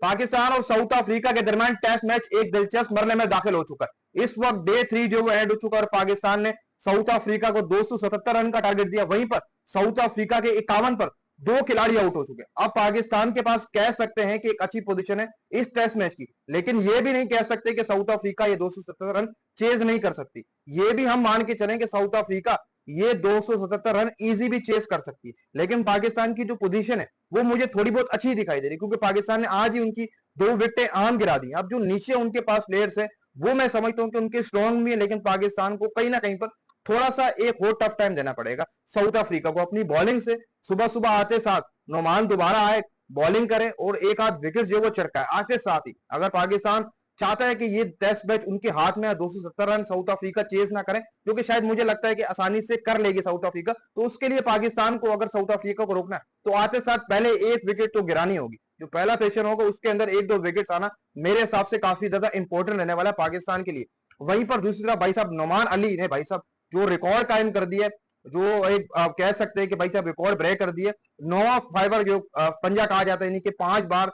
पाकिस्तान और south Africa के दरमियान टेस्ट मैच एक दिलचस्प मरने में दाखिल हो चुका है। इस वक्त डे 3 जो वो एंड हो चुका है और पाकिस्तान ने साउथ अफ्रीका को 277 रन का टारगेट दिया। वहीं पर साउथ अफ्रीका के 51 पर दो खिलाड़ी आउट हो चुके हैं। अब पाकिस्तान के पास कह सकते हैं कि एक अच्छी पोजीशन है इस टेस्ट मैच की, लेकिन यह भी नहीं कह सकते कि साउथ अफ्रीका ये 277 रन चेज नहीं कर सकती। ये भी हम मान के चलें कि साउथ अफ्रीका ये 277 रन इजी भी चेस कर सकती है। लेकिन पाकिस्तान की जो पोजीशन है वो मुझे थोड़ी बहुत अच्छी दिखाई दे रही, क्योंकि पाकिस्तान ने आज ही उनकी दो विकेटें आम गिरा दी। अब जो नीचे उनके पास प्लेयर्स है वो मैं समझता हूं कि उनके स्ट्रॉन्ग भी है, लेकिन पाकिस्तान को कहीं ना कहीं पर थोड़ा सा एक और टफ टाइम देना पड़ेगा साउथ अफ्रीका को अपनी बॉलिंग से। सुबह सुबह आते साथ नोमान दोबारा आए, बॉलिंग करे और एक आध विकेट जो वो चरकाए आते साथ ही। अगर पाकिस्तान चाहता है कि ये टेस्ट मैच उनके हाथ में 270 रन साउथ अफ्रीका चेज ना करें, जो कि शायद मुझे लगता है कि आसानी से कर लेगी साउथ अफ्रीका, तो उसके लिए पाकिस्तान को अगर साउथ अफ्रीका को रोकना है तो आते साथ पहले एक विकेट तो गिरानी होगी। जो पहला सेशन होगा उसके अंदर एक दो विकेट आना मेरे हिसाब से काफी ज्यादा इंपॉर्टेंट रहने वाला है पाकिस्तान के लिए। वहीं पर दूसरी तरफ भाई साहब नोमान अली ने भाई साहब जो रिकॉर्ड कायम कर दिया, जो एक आप कह सकते हैं कि भाई साहब रिकॉर्ड ब्रेक कर दिया। नोवा फाइबर जो पंजा कहा जाता है, यानी कि 5 बार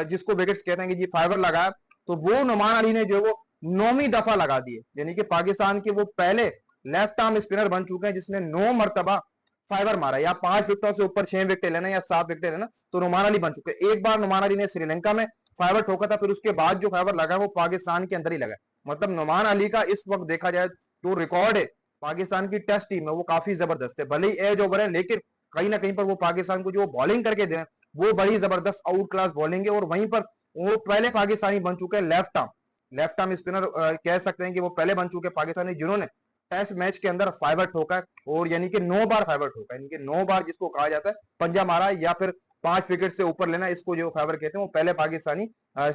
जिसको विकेट्स कहते हैं कि जी फाइबर लगाया, तो वो नोमान अली ने जो वो 9वीं दफा लगा दिए। यानी कि पाकिस्तान के वो पहले लेफ्ट आर्म स्पिनर बन चुके हैं जिसने 9 मरतबा फाइबर मारा। या 5 विकेटों से ऊपर 6 विकेट लेना या 7 विकेट लेना, तो नुमान अली बन चुके। एक बार नुमान अली ने श्रीलंका में फाइबर ठोका था, फिर उसके बाद जो फाइबर लगा वो पाकिस्तान के अंदर ही लगा। मतलब नुमान अली का इस वक्त देखा जाए तो रिकॉर्ड है पाकिस्तान की टेस्ट टीम में वो काफी जबरदस्त है। भले ही एज ओवर है, लेकिन कहीं ना कहीं पर वो पाकिस्तान को जो बॉलिंग करके दे वो बड़ी जबरदस्त आउट क्लास बॉलिंग है। और वहीं पर वो पहले पाकिस्तानी बन चुके हैं लेफ्ट आर्म स्पिनर कह सकते हैं कि वो पहले बन चुके पाकिस्तानी जिन्होंने टेस्ट मैच के अंदर फाइबर ठोका है, और यानी कि 9 बार फाइबर ठोका, यानी कि 9 बार जिसको कहा जाता है पंजा मारा या फिर 5 विकेट से ऊपर लेना, इसको जो फाइबर कहते हैं। वो पहले पाकिस्तानी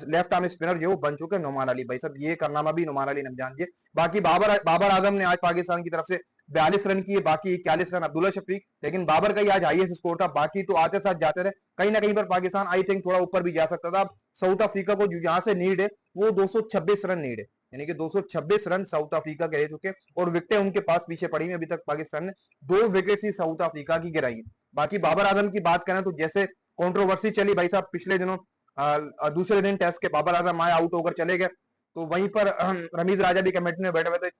लेफ्ट आर्म स्पिनर जो बन चुके नुमान अली। भाई साहब ये कारनामा भी नुमान अली ने जान दिए। बाकी बाबर आजम ने आज पाकिस्तान की तरफ से 42 रन किए, बाकी 41 रन अब्दुल्ला शफीक, लेकिन बाबर का ही आज हाईएस्ट स्कोर था। बाकी तो आते साथ जाते रहे, कहीं ना कहीं पर पाकिस्तान आई थिंक थोड़ा ऊपर भी जा सकता था। साउथ अफ्रीका को जो यहाँ से नीड है वो 226 रन नीड है, यानी कि 226 रन साउथ अफ्रीका के रह चुके, और विकेटें उनके पास पीछे पड़ी हैं। अभी तक पाकिस्तान ने 2 विकेट ही साउथ अफ्रीका की गिराई है। बाकी बाबर आजम की बात करें तो जैसे कंट्रोवर्सी चली भाई साहब पिछले दिनों, दूसरे दिन टेस्ट के बाबर आजम आए आउट होकर चले गए, तो वहीं पर रमीज राजा भी कमेटी में बैठे हुए थे,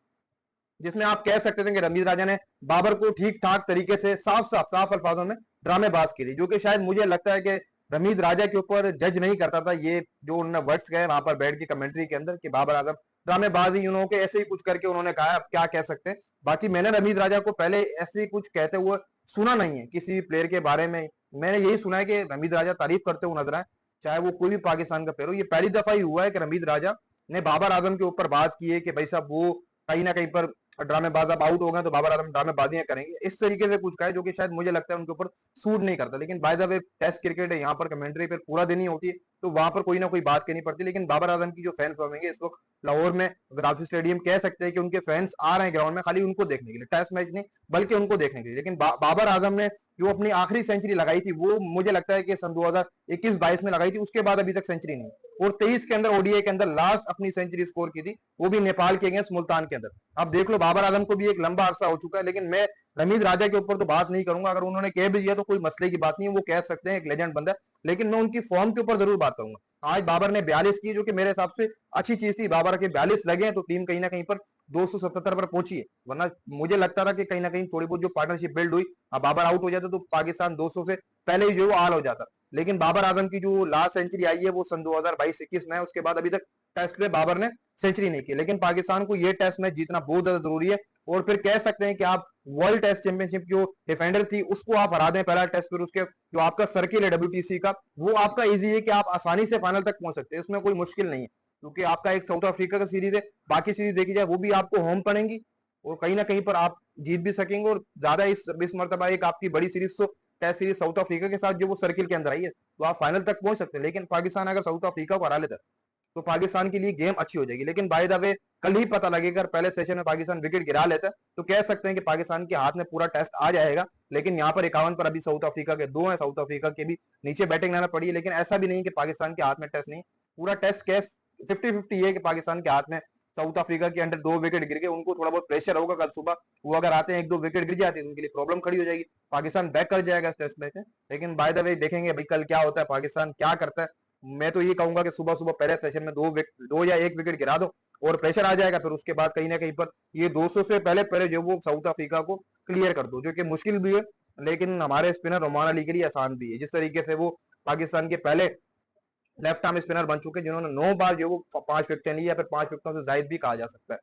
जिसमें आप कह सकते थे कि रमीज राजा ने बाबर को ठीक ठाक तरीके से साफ अल्फाजों में ड्रामेबाज की थी, जो कि शायद मुझे लगता है कि रमीज राजा के ऊपर जज नहीं करता था ये जो उन्होंने वर्ड्स गए वहां पर बैठ के कमेंट्री के अंदर कि बाबर आजम ड्रामेबाजी, उन्होंने के ऐसे ही कुछ करके उन्होंने कहा, अब क्या कह सकते हैं। बाकी मैंने रमीज राजा को पहले ऐसे ही कुछ कहते हुए सुना नहीं है किसी प्लेयर के बारे में। मैंने यही सुना है कि रमीज राजा तारीफ करते हुए नजर आए, चाहे वो कोई भी पाकिस्तान का प्लेयर हो। ये पहली दफा ही हुआ है कि रमीज राजा ने बाबर आजम के ऊपर बात की है कि भाई साहब वो कहीं ना कहीं पर ड्रामेबाज अब आउट हो गए तो बाबर आजम ड्रामेबाजियां करेंगे, इस तरीके से कुछ कहा है जो कि शायद मुझे लगता है उनके ऊपर सूट नहीं करता। लेकिन by the way test cricket है, यहाँ पर कमेंट्री पर पूरा दिन ही होती है, तो वहां पर कोई ना कोई बात कहनी पड़ती है। लेकिन बाबर आजम की जो फैन फॉलोइंग है इस वक्त लाहौर में गद्दाफी स्टेडियम, कह सकते हैं कि उनके फैंस आ रहे हैं ग्राउंड में खाली उनको देखने के लिए, टेस्ट मैच नहीं बल्कि उनको देखने के लिए। लेकिन बाबर आजम ने जो अपनी आखिरी सेंचुरी लगाई थी वो मुझे लगता है कि सन 2021-22 में लगाई थी, उसके बाद अभी तक सेंचुरी नहीं। और 23 के अंदर ओडीआई के अंदर लास्ट अपनी सेंचुरी स्कोर की थी, वो भी नेपाल के अगेंस्ट मुल्तान के अंदर। अब देख लो बाबर आजम को भी एक लंबा अरसा हो चुका है, लेकिन मैं रमीज राजा के ऊपर तो बात नहीं करूंगा। अगर उन्होंने कह भी दिया तो कोई मसले की बात नहीं है, वो कह सकते हैं एक लेजेंड बंदा, लेकिन मैं उनकी फॉर्म के ऊपर जरूर बात करूंगा। आज बाबर ने 42 की, जो कि मेरे हिसाब से अच्छी चीज थी। बाबर के 42 लगे तो टीम कहीं ना कहीं पर 277 पर पहुंची है, वरना मुझे लगता था कि कहीं ना कहीं थोड़ी बहुत जो पार्टनरशिप बिल्ड हुई, अब बाबर आउट हो जाता तो पाकिस्तान 200 से पहले ही जो आल हो जाता। लेकिन बाबर आजम की जो लास्ट सेंचुरी आई है वो सन 2022-21 में है, उसके बाद अभी तक टेस्ट में बाबर ने सेंचुरी नहीं की। लेकिन पाकिस्तान को ये टेस्ट मैच जीतना बहुत ज्यादा जरूरी है, और फिर कह सकते हैं कि आप वर्ल्ड टेस्ट चैंपियनशिप जो डिफेंडर थी उसको आप हरा दें पहला टेस्ट, फिर उसके जो आपका सर्किल है WTC का वो आपका इजी है कि आप आसानी से फाइनल तक पहुंच सकते हैं, इसमें कोई मुश्किल नहीं है। क्योंकि आपका एक साउथ अफ्रीका का सीरीज है, बाकी सीरीज देखी जाए वो भी आपको होम पड़ेंगी, और कहीं ना कहीं पर आप जीत भी सकेंगे। और ज्यादा इस मरतबा एक आपकी बड़ी सीरीज तो टेस्ट सीरीज साउथ अफ्रीका के साथ जो वो सर्किल के अंदर आई है, तो आप फाइनल तक पहुंच सकते हैं। लेकिन पाकिस्तान अगर साउथ अफ्रीका को हरा लेता तो पाकिस्तान के लिए गेम अच्छी हो जाएगी। लेकिन बाय द वे कल ही पता लगेगा, पहले सेशन में पाकिस्तान विकेट गिरा लेता है तो कह सकते हैं कि पाकिस्तान के हाथ में पूरा टेस्ट आ जाएगा। लेकिन यहाँ पर 51 पर अभी साउथ अफ्रीका के 2 हैं, साउथ अफ्रीका के भी नीचे बैटिंग लाना पड़ी है। लेकिन ऐसा भी नहीं कि पाकिस्तान के हाथ में टेस्ट नहीं, पूरा टेस्ट कैस 50-50 है कि पाकिस्तान के हाथ में साउथ अफ्रीका के अंडर 2 विकेट गिर गए, उनको थोड़ा बहुत प्रेशर होगा कल सुबह, वो अगर आते हैं 1-2 विकेट गिर जाते हैं उनके लिए प्रॉब्लम खड़ी हो जाएगी, पाकिस्तान बैक कर जाएगा इस टेस्ट मैच में। लेकिन बाय द वे देखेंगे भाई कल क्या होता है, पाकिस्तान क्या करता है। मैं तो ये कहूंगा कि सुबह सुबह पहले सेशन में दो या एक विकेट गिरा दो और प्रेशर आ जाएगा, फिर उसके बाद कहीं ना कहीं पर ये 200 से पहले पहले जो वो साउथ अफ्रीका को क्लियर कर दो, जो कि मुश्किल भी है लेकिन हमारे स्पिनर रोमान अली के लिए आसान भी है। जिस तरीके से वो पाकिस्तान के पहले लेफ्ट आर्म स्पिनर बन चुके हैं जिन्होंने 9 बार जो वो 5 विकेटें ली या फिर 5 विकेटों से जायद भी कहा जा सकता है।